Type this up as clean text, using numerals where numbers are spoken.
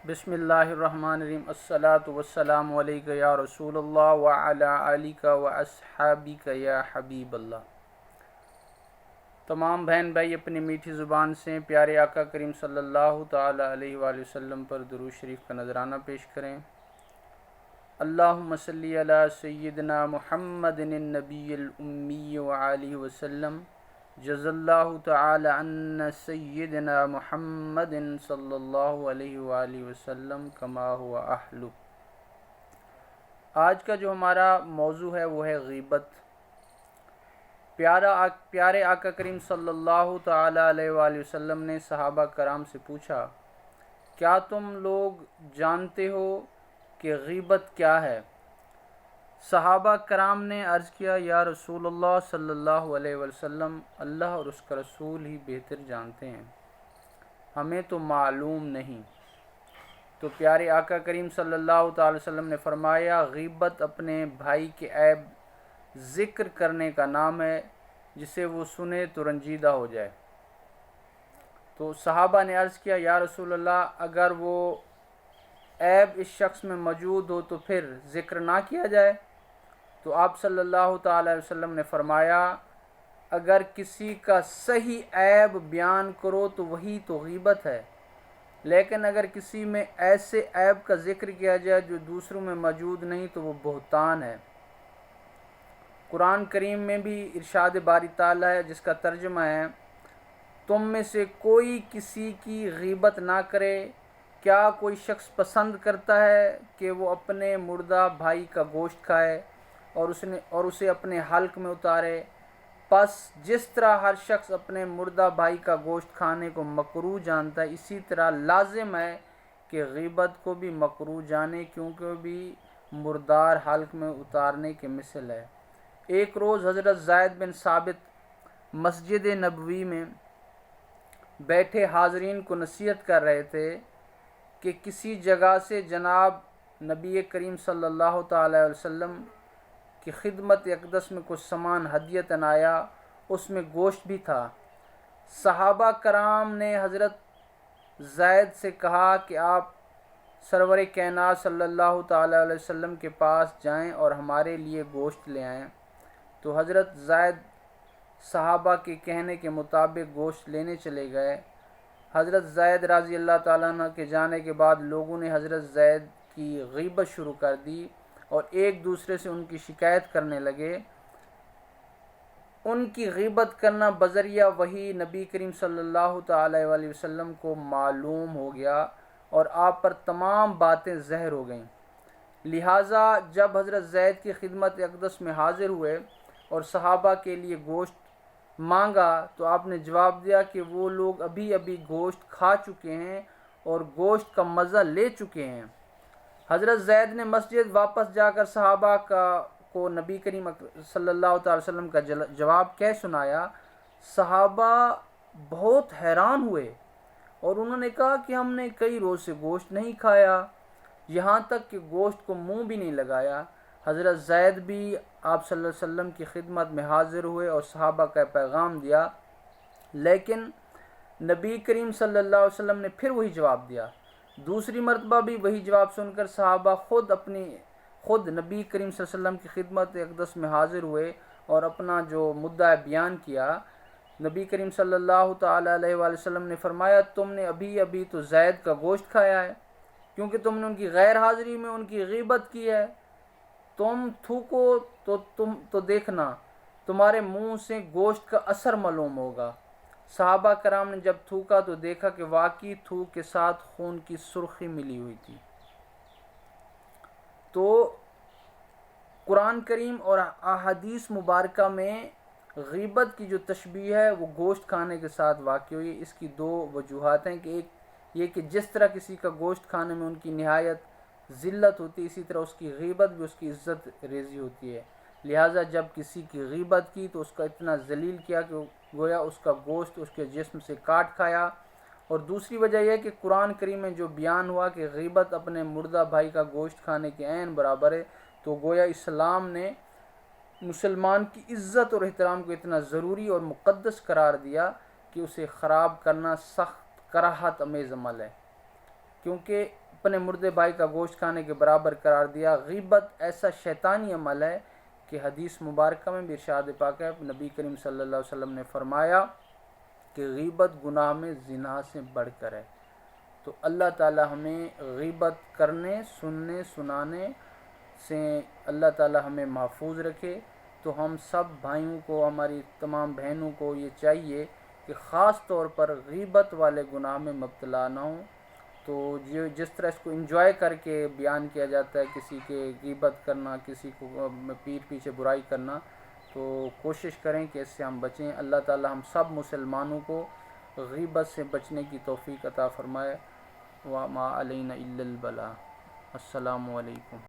بسم اللہ الرحمن الرحیم۔ الصلاۃ والسلام علیک یا رسول اللہ وعلی آلک و اصحابک یا حبیب اللہ۔ تمام بہن بھائی اپنی میٹھی زبان سے پیارے آقا کریم صلی اللہ تعالی علیہ وآلہ وسلم پر درود شریف کا نذرانہ پیش کریں۔ اللہم صلی علی سیدنا محمد النبی الامی وآلہ وسلم، جزا اللہ تعالی عنا سیدنا محمد صلی اللہ علیہ وآلہ وسلم کما ہوا اہلہ۔ آج کا جو ہمارا موضوع ہے وہ ہے غیبت۔ پیارے آقا کریم صلی اللہ تعالی علیہ وآلہ وسلم نے صحابہ کرام سے پوچھا، کیا تم لوگ جانتے ہو کہ غیبت کیا ہے؟ صحابہ کرام نے عرض کیا، یا رسول اللہ صلی اللہ علیہ وسلم، اللہ اور اس کا رسول ہی بہتر جانتے ہیں، ہمیں تو معلوم نہیں۔ تو پیارے آقا کریم صلی اللہ تعالی وسلم نے فرمایا، غیبت اپنے بھائی کے عیب ذکر کرنے کا نام ہے، جسے وہ سنے تو رنجیدہ ہو جائے۔ تو صحابہ نے عرض کیا، یا رسول اللہ، اگر وہ عیب اس شخص میں موجود ہو تو پھر ذکر نہ کیا جائے؟ تو آپ صلی اللہ تعالی علیہ وسلم نے فرمایا، اگر کسی کا صحیح عیب بیان کرو تو وہی تو غیبت ہے، لیکن اگر کسی میں ایسے عیب کا ذکر کیا جائے جو دوسروں میں موجود نہیں تو وہ بہتان ہے۔ قرآن کریم میں بھی ارشاد باری تعالیٰ ہے، جس کا ترجمہ ہے، تم میں سے کوئی کسی کی غیبت نہ کرے۔ کیا کوئی شخص پسند کرتا ہے کہ وہ اپنے مردہ بھائی کا گوشت کھائے اور اسے اپنے حلق میں اتارے؟ پس جس طرح ہر شخص اپنے مردہ بھائی کا گوشت کھانے کو مکروہ جانتا ہے، اسی طرح لازم ہے کہ غیبت کو بھی مکروہ جانے، کیونکہ وہ بھی مردار حلق میں اتارنے کے مثل ہے۔ ایک روز حضرت زید بن ثابت مسجد نبوی میں بیٹھے حاضرین کو نصیحت کر رہے تھے کہ کسی جگہ سے جناب نبی کریم صلی اللہ تعالی علیہ وسلم کی خدمت اقدس میں کچھ سامان ہدیتاً آیا، اس میں گوشت بھی تھا۔ صحابہ کرام نے حضرت زید سے کہا کہ آپ سرور کائنات صلی اللہ تعالی علیہ وسلم کے پاس جائیں اور ہمارے لیے گوشت لے آئیں۔ تو حضرت زید صحابہ کے کہنے کے مطابق گوشت لینے چلے گئے۔ حضرت زید رضی اللہ تعالیٰ عنہ کے جانے کے بعد لوگوں نے حضرت زید کی غیبت شروع کر دی اور ایک دوسرے سے ان کی شکایت کرنے لگے۔ ان کی غیبت کرنا بذریعہ وحی نبی کریم صلی اللہ تعالی علیہ وسلم کو معلوم ہو گیا اور آپ پر تمام باتیں زہر ہو گئیں۔ لہٰذا جب حضرت زید کی خدمت اقدس میں حاضر ہوئے اور صحابہ کے لیے گوشت مانگا تو آپ نے جواب دیا کہ وہ لوگ ابھی گوشت کھا چکے ہیں اور گوشت کا مزہ لے چکے ہیں۔ حضرت زید نے مسجد واپس جا کر صحابہ کو نبی کریم صلی اللہ تعالی وسلم کا جواب کہہ سنایا۔ صحابہ بہت حیران ہوئے اور انہوں نے کہا کہ ہم نے کئی روز سے گوشت نہیں کھایا، یہاں تک کہ گوشت کو منہ بھی نہیں لگایا۔ حضرت زید بھی آپ صلی اللہ علیہ وسلم کی خدمت میں حاضر ہوئے اور صحابہ کا پیغام دیا، لیکن نبی کریم صلی اللہ علیہ وسلم نے پھر وہی جواب دیا۔ دوسری مرتبہ بھی وہی جواب سن کر صحابہ خود نبی کریم صلی اللہ علیہ وسلم کی خدمت اقدس میں حاضر ہوئے اور اپنا جو مدعا بیان کیا۔ نبی کریم صلی اللہ تعالی علیہ وآلہ وسلم نے فرمایا، تم نے ابھی تو زید کا گوشت کھایا ہے، کیونکہ تم نے ان کی غیر حاضری میں ان کی غیبت کی ہے۔ تم تھوکو تو دیکھنا تمہارے منہ سے گوشت کا اثر معلوم ہوگا۔ صحابہ کرام نے جب تھوکا تو دیکھا کہ واقعی تھوک کے ساتھ خون کی سرخی ملی ہوئی تھی۔ تو قرآن کریم اور احادیث مبارکہ میں غیبت کی جو تشبیہ ہے وہ گوشت کھانے کے ساتھ واقع ہوئی۔ اس کی دو وجوہات ہیں کہ ایک یہ کہ جس طرح کسی کا گوشت کھانے میں ان کی نہایت ذلت ہوتی ہے، اسی طرح اس کی غیبت بھی اس کی عزت ریزی ہوتی ہے۔ لہٰذا جب کسی کی غیبت کی تو اس کا اتنا ذلیل کیا کہ گویا اس کا گوشت اس کے جسم سے کاٹ کھایا۔ اور دوسری وجہ یہ ہے کہ قرآن کریم میں جو بیان ہوا کہ غیبت اپنے مردہ بھائی کا گوشت کھانے کے عین برابر ہے، تو گویا اسلام نے مسلمان کی عزت اور احترام کو اتنا ضروری اور مقدس قرار دیا کہ اسے خراب کرنا سخت کراہت امیز عمل ہے۔ کیونکہ اپنے مردے بھائی کا گوشت کھانے کے برابر قرار دیا۔ غیبت ایسا شیطانی عمل ہے کہ حدیث مبارکہ میں بھی ارشاد پاک ہے، نبی کریم صلی اللہ علیہ وسلم نے فرمایا کہ غیبت گناہ میں زنا سے بڑھ کر ہے۔ تو اللہ تعالی ہمیں غیبت کرنے، سننے، سنانے سے اللہ تعالی ہمیں محفوظ رکھے۔ تو ہم سب بھائیوں کو، ہماری تمام بہنوں کو یہ چاہیے کہ خاص طور پر غیبت والے گناہ میں مبتلا نہ ہوں۔ تو جس طرح اس کو انجوائے کر کے بیان کیا جاتا ہے، کسی کے غیبت کرنا، کسی کو پیٹھ پیچھے برائی کرنا، تو کوشش کریں کہ اس سے ہم بچیں۔ اللہ تعالی ہم سب مسلمانوں کو غیبت سے بچنے کی توفیق عطا فرمائے۔ وَمَا عَلَيْنَا إِلَّا الْبَلَاغُ۔ السلام علیکم۔